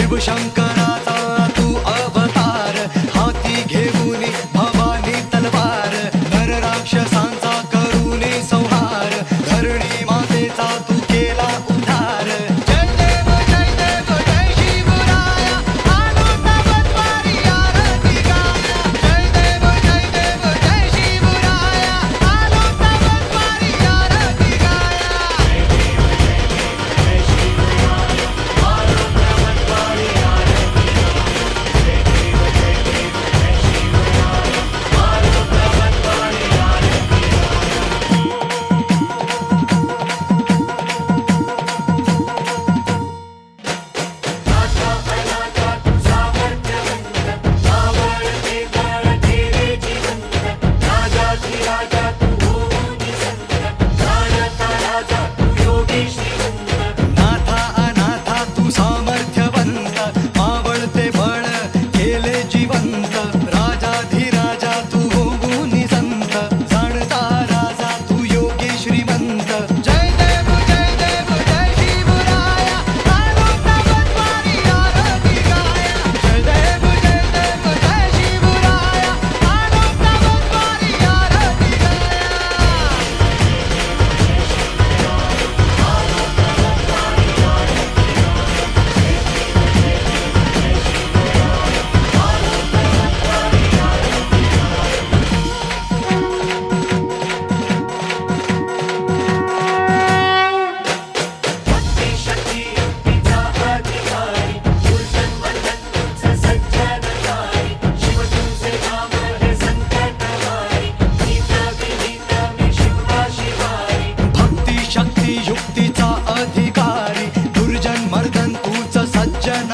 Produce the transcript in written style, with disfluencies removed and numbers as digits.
शिवशंकराचा तू अवतार, हाती घेऊन भवानी तलवार, नर राक्षसांचा करूनी संहार, धरणी मातेचा तू केला उद्धार. जय देव जय शिवराया, आलो तवद्वारी आरती गाया. जय देव जय शिवराया, आलो तवद्वारी आरती गाया. नाथा अनाथा तू सामर्थ्यवंत, मावळते बळ केले जिवंत, राजाधिराजा तू होऊनी संत, जाणता राजा तू योगी श्रीमंत. जय देव जय शिवराया, आलो तवद्वारी आरती गाया. जय देव जय शिवराया, आलो तवद्वारी आरती गाया. भक्ती शक्ती युक्तीचा अधिकारी, दुर्जन मर्दन तूच सज्जन